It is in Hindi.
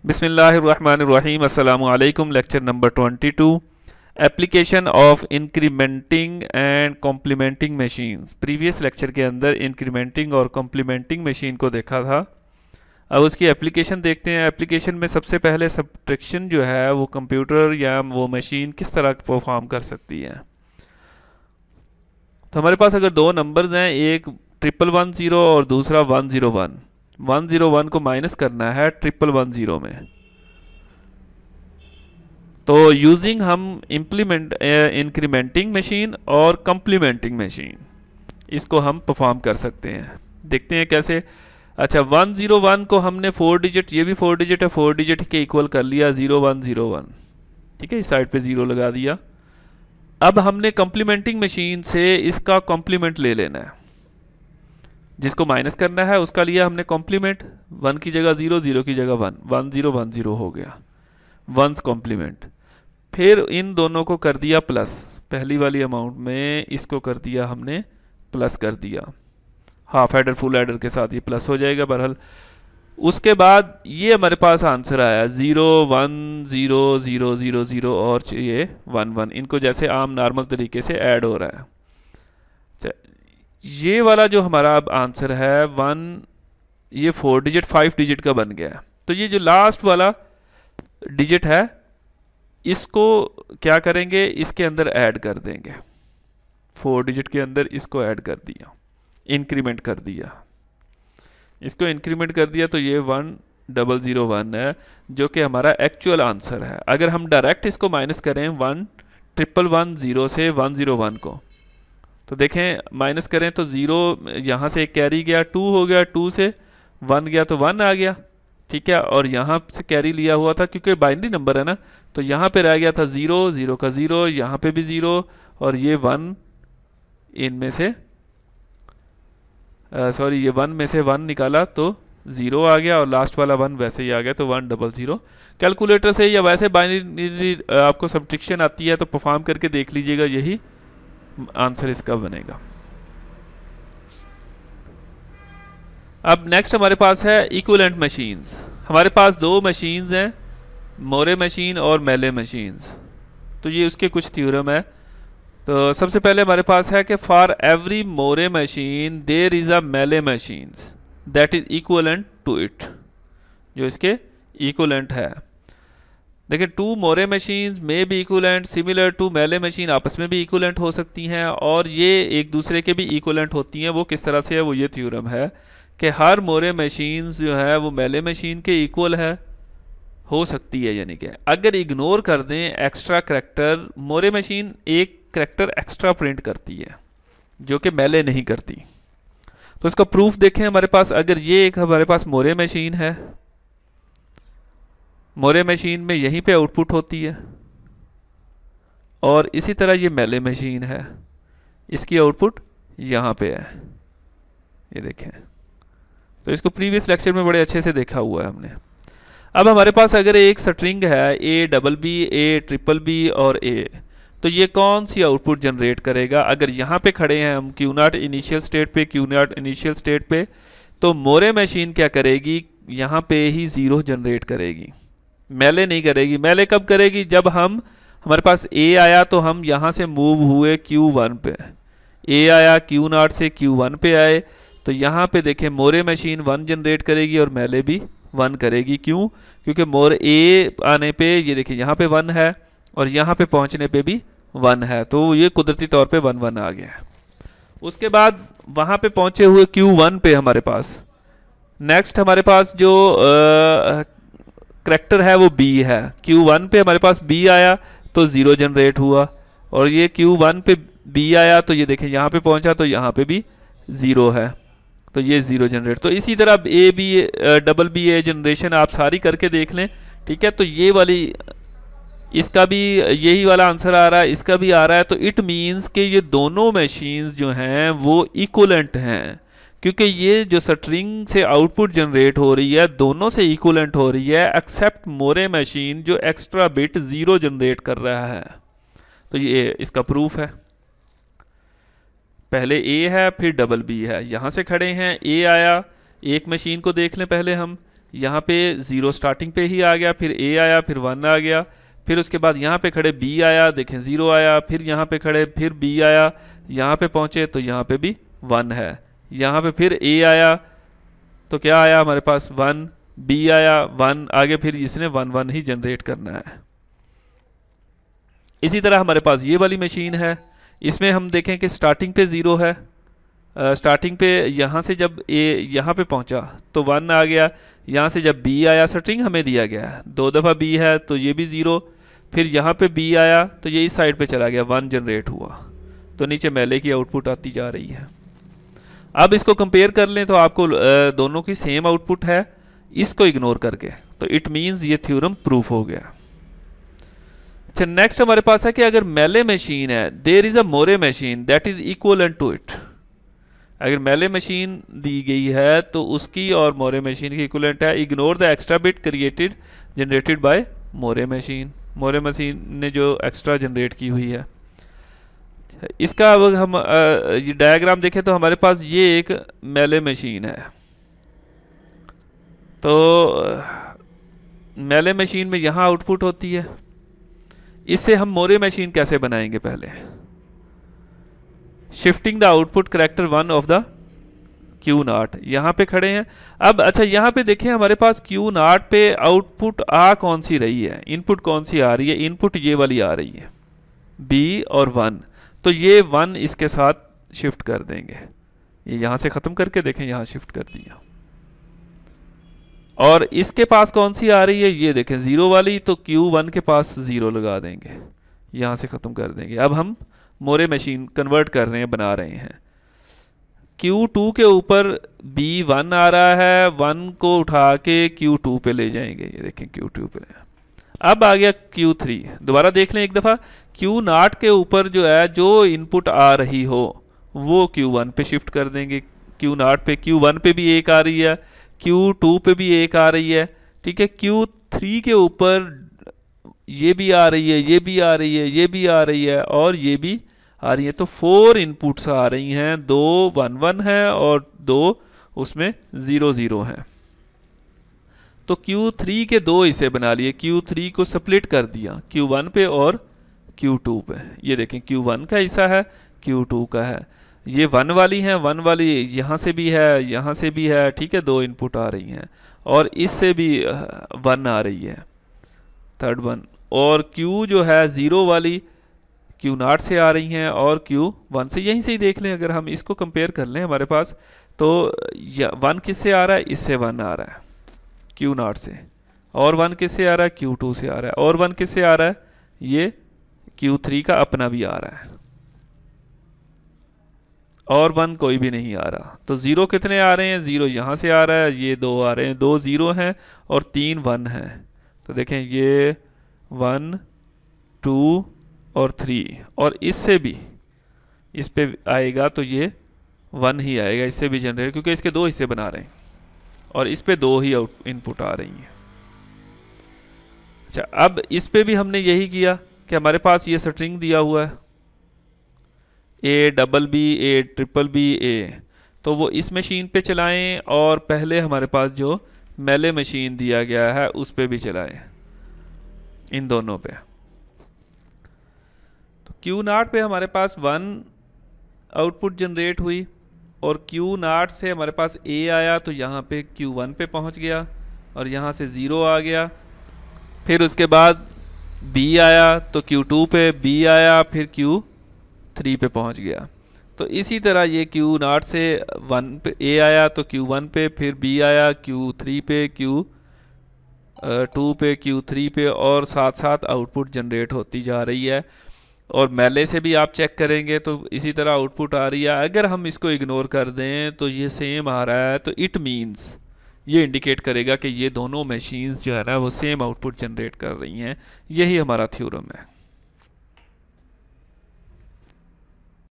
बिस्मिल्लाहिर्रहमानिर्रहीम अस्सलामु अलैकुम। Lecture number 22, application of incrementing and complementing machines. Previous lecture के अंदर इंक्रीमेंटिंग और कॉम्प्लीमेंटिंग मशीन को देखा था। अब उसकी एप्लीकेशन देखते हैं। एप्लीकेशन में सबसे पहले सब्ट्रैक्शन जो है वो कंप्यूटर या वो मशीन किस तरह परफॉर्म कर सकती है। तो हमारे पास अगर दो नंबर्स हैं, एक 1110 और दूसरा 101। 101 को माइनस करना है 1110 में, तो यूजिंग हम इंक्रीमेंटिंग मशीन और कम्प्लीमेंटिंग मशीन इसको हम परफॉर्म कर सकते हैं। देखते हैं कैसे। अच्छा, 101 को हमने 4 डिजिट, ये भी 4 डिजिट है, 4 डिजिट के इक्वल कर लिया 0101। ठीक है, इस साइड पे 0 लगा दिया। अब हमने कम्प्लीमेंटिंग मशीन से इसका कॉम्प्लीमेंट ले लेना है। जिसको माइनस करना है उसका लिया हमने कॉम्प्लीमेंट। 1 की जगह 0, 0 की जगह 1, 1010 हो गया वंस कॉम्प्लीमेंट। फिर इन दोनों को कर दिया प्लस, पहली वाली अमाउंट में इसको कर दिया हमने प्लस कर दिया, हाफ एडर फुल एडर के साथ ये प्लस हो जाएगा बहरहाल। उसके बाद ये हमारे पास आंसर आया 0 1 0 0 0 0 और ये 1 1, इनको जैसे आम नॉर्मल तरीके से ऐड हो रहा है। ये वाला जो हमारा अब आंसर है 1, ये 4 डिजिट 5 डिजिट का बन गया है। तो ये जो लास्ट वाला डिजिट है इसको क्या करेंगे, इसके अंदर ऐड कर देंगे। 4 डिजिट के अंदर इसको ऐड कर दिया, इंक्रीमेंट कर दिया, इसको इंक्रीमेंट कर दिया, तो ये 1001 है जो कि हमारा एक्चुअल आंसर है। अगर हम डायरेक्ट इसको माइनस करें 1110 से 101 को, तो देखें माइनस करें तो 0 यहाँ से एक कैरी गया, 2 हो गया, 2 से 1 गया तो 1 आ गया। ठीक है, और यहाँ से कैरी लिया हुआ था क्योंकि बाइनरी नंबर है ना, तो यहाँ पे रह गया था 0, 0 का 0, यहाँ पे भी 0 और ये 1 इनमें से सॉरी ये 1 में से 1 निकाला तो 0 आ गया और लास्ट वाला 1 वैसे ही आ गया, तो 100। कैलकुलेटर से या वैसे बाइनरी आपको सब्ट्रैक्शन आती है तो परफॉर्म करके देख लीजिएगा, यही आंसर इसका बनेगा। अब नेक्स्ट हमारे पास है इक्विवेलेंट मशीन्स। हमारे पास दो मशीन्स हैं, मोरे मशीन और मेले मशीन्स। तो ये उसके कुछ थ्योरम है। तो सबसे पहले हमारे पास है कि for every Moore machine there is a Mealy machines that is equivalent to it, जो इसके इक्विवेलेंट है। देखिए, 2 मोरे मशीन्स में भी इक्विवेलेंट सिमिलर टू मेले मशीन, आपस में भी इक्विवेलेंट हो सकती हैं और ये एक दूसरे के भी इक्विवेलेंट होती हैं। वो किस तरह से है, वो ये थ्योरम है कि हर मोरे मशीन्स जो है वो मेले मशीन के इक्वल है, हो सकती है। यानी कि अगर इग्नोर कर दें एक्स्ट्रा करैक्टर, मोरे मशीन एक करैक्टर एक्स्ट्रा प्रिंट करती है जो कि मेले नहीं करती। तो इसका प्रूफ देखें हमारे पास। अगर ये एक हमारे पास मोरे मशीन है, मोरे मशीन में यहीं पे आउटपुट होती है, और इसी तरह ये मेले मशीन है, इसकी आउटपुट यहाँ पे है, ये देखें। तो इसको प्रीवियस लेक्चर में बड़े अच्छे से देखा हुआ है हमने। अब हमारे पास अगर एक स्ट्रिंग है A ट्रिपल बी और A, तो ये कौन सी आउटपुट जनरेट करेगा। अगर यहाँ पे खड़े हैं हम Q0 इनिशियल स्टेट पे, Q0 इनिशियल स्टेट पे, तो मोरे मशीन क्या करेगी, यहाँ पे ही 0 जनरेट करेगी, मेले नहीं करेगी। मेले कब करेगी, जब हमारे पास A आया तो हम यहाँ से मूव हुए Q1 पे, A आया Q0 से Q1 पे आए, तो यहाँ पे देखें मोरे मशीन 1 जनरेट करेगी और मेले भी 1 करेगी। क्यों, क्योंकि मोर A आने पे ये देखिए यहाँ पे 1 है और यहाँ पे पहुँचने पे भी 1 है, तो ये कुदरती तौर पे 1 1 आ गया है। उसके बाद वहाँ पे पहुँचे हुए Q1 पे हमारे पास नेक्स्ट हमारे पास जो करैक्टर है वो B है। Q1 पे हमारे पास B आया तो 0 जनरेट हुआ, और ये Q1 पे B आया तो ये देखें यहाँ पे पहुँचा तो यहाँ पे भी 0 है, तो ये 0 जनरेट। तो इसी तरह डबल बी ए जनरेशन आप सारी करके देख लें। ठीक है, तो ये वाली, इसका भी यही वाला आंसर आ रहा है, इसका भी आ रहा है। तो इट मीन्स कि ये दोनों मशीन्स जो हैं वो इक्विवेलेंट हैं, क्योंकि ये जो स्ट्रिंग से आउटपुट जनरेट हो रही है दोनों से इक्विवेलेंट हो रही है, एक्सेप्ट मोरे मशीन जो एक्स्ट्रा बिट 0 जनरेट कर रहा है। तो ये इसका प्रूफ है। पहले A है फिर डबल B है, यहाँ से खड़े हैं A आया, एक मशीन को देख लें पहले हम, यहाँ पे 0 स्टार्टिंग पे ही आ गया, फिर A आया, फिर 1 आ गया, फिर उसके बाद यहाँ पे खड़े B आया, देखें 0 आया, फिर यहाँ पे खड़े फिर B आया, यहाँ पे पहुँचे तो यहाँ पे भी 1 है, यहाँ पे फिर A आया तो क्या आया हमारे पास 1, B आया 1, आगे फिर इसने 1 1 ही जनरेट करना है। इसी तरह हमारे पास ये वाली मशीन है, इसमें हम देखें कि स्टार्टिंग पे 0 है, स्टार्टिंग पे यहाँ से जब A यहाँ पे पहुँचा तो 1 आ गया, यहाँ से जब B आया स्ट्रिंग हमें दिया गया है, 2 दफ़ा B है तो ये भी 0, फिर यहाँ पे B आया तो ये इस साइड पे चला गया, 1 जनरेट हुआ, तो नीचे मेले की आउटपुट आती जा रही है। अब इसको कंपेयर कर लें तो आपको दोनों की सेम आउटपुट है, इसको इग्नोर करके, तो इट मीन्स ये थ्योरम प्रूफ हो गया। अच्छा, नेक्स्ट हमारे पास है कि अगर मेले मशीन है, there is a Moore machine that is equal to it. अगर मेले मशीन दी गई है तो उसकी और मोरे मशीन की इक्वलेंट है, ignore the extra bit created generated by Moore machine. Moore machine ने जो एक्स्ट्रा जनरेट की हुई है, इसका अब हम ये डायग्राम देखें तो हमारे पास ये एक मेले मशीन है। तो मेले मशीन में यहाँ आउटपुट होती है, इससे हम मोरे मशीन कैसे बनाएंगे? पहले shifting the output character 1 of the Q0, यहाँ पे खड़े हैं। अब अच्छा, यहाँ पे देखें हमारे पास Q0 पे आउटपुट आ कौन सी रही है, इनपुट कौन सी आ रही है? इनपुट ये वाली आ रही है, B और 1, तो ये 1 इसके साथ शिफ्ट कर देंगे। ये यहाँ से ख़त्म करके देखें, यहाँ शिफ्ट कर दिया। और इसके पास कौन सी आ रही है? ये देखें 0 वाली, तो Q1 के पास 0 लगा देंगे, यहाँ से ख़त्म कर देंगे। अब हम मोरे मशीन कन्वर्ट कर रहे हैं, बना रहे हैं। Q2 के ऊपर B1 आ रहा है, 1 को उठा के Q2 पे ले जाएंगे, ये देखें Q2 पे। अब आ गया Q3, दोबारा देख लें एक दफ़ा। Q0 के ऊपर जो है, जो इनपुट आ रही हो वो Q1 पे शिफ्ट कर देंगे। Q0 पे, Q1 पे भी एक आ रही है, Q2 पे भी एक आ रही है, ठीक है। Q3 के ऊपर ये भी आ रही है, ये भी आ रही है, ये भी आ रही है और ये भी आ रही है, तो 4 इनपुट्स आ रही हैं, 2 1 1 है और 2 उसमें 0 0 हैं। तो Q3 के 2 हिस्से बना लिए, Q3 को स्प्लिट कर दिया Q1 पे और Q2 पे। ये देखें Q1 का हिस्सा है, Q2 का है। ये 1 वाली हैं, 1 वाली यहाँ से भी है, यहाँ से भी है, ठीक है, 2 इनपुट आ रही हैं और इससे भी 1 आ रही है, थर्ड 1। और Q जो है 0 वाली Q0 से आ रही हैं और Q1 से, यहीं से ही देख लें, अगर हम इसको कंपेयर कर लें हमारे पास, तो 1 किससे आ रहा है? इससे 1 आ रहा है Q0 से, और 1 किससे आ रहा है? Q2 से आ रहा है, और 1 किससे आ रहा है? ये Q3 का अपना भी आ रहा है, और 1 कोई भी नहीं आ रहा। तो 0 कितने आ रहे हैं? 0 यहाँ से आ रहा है, ये 2 आ रहे हैं, 2 0 हैं और 3 1 हैं। तो देखें ये 1 2 और 3, और इससे भी इस पे आएगा तो ये 1 ही आएगा, इससे भी जनरेट, क्योंकि इसके 2 हिस्से बना रहे हैं और इस पे 2 ही इनपुट आ रही हैं। अच्छा, अब इस पे भी हमने यही किया कि हमारे पास ये स्ट्रिंग दिया हुआ है A BB A, तो वो इस मशीन पे चलाएं और पहले हमारे पास जो मेले मशीन दिया गया है उस पे भी चलाएं, इन दोनों पे। तो Q0 पे हमारे पास 1 आउटपुट जनरेट हुई और Q0 से हमारे पास A आया तो यहाँ पे Q1 पे पहुँच गया और यहाँ से 0 आ गया। फिर उसके बाद B आया तो Q2 पे, B आया फिर Q3 पे पहुँच गया। तो इसी तरह ये Q0 से 1 पे A आया तो Q1 पे, फिर B आया Q3 पे, Q2 पे, Q3 पे, और साथ साथ आउटपुट जनरेट होती जा रही है। और मेले से भी आप चेक करेंगे तो इसी तरह आउटपुट आ रही है। अगर हम इसको इग्नोर कर दें तो ये सेम आ रहा है, तो इट मीन्स ये इंडिकेट करेगा कि ये दोनों मशीन्स जो है ना वो सेम आउटपुट जनरेट कर रही हैं। यही हमारा थ्योरम है।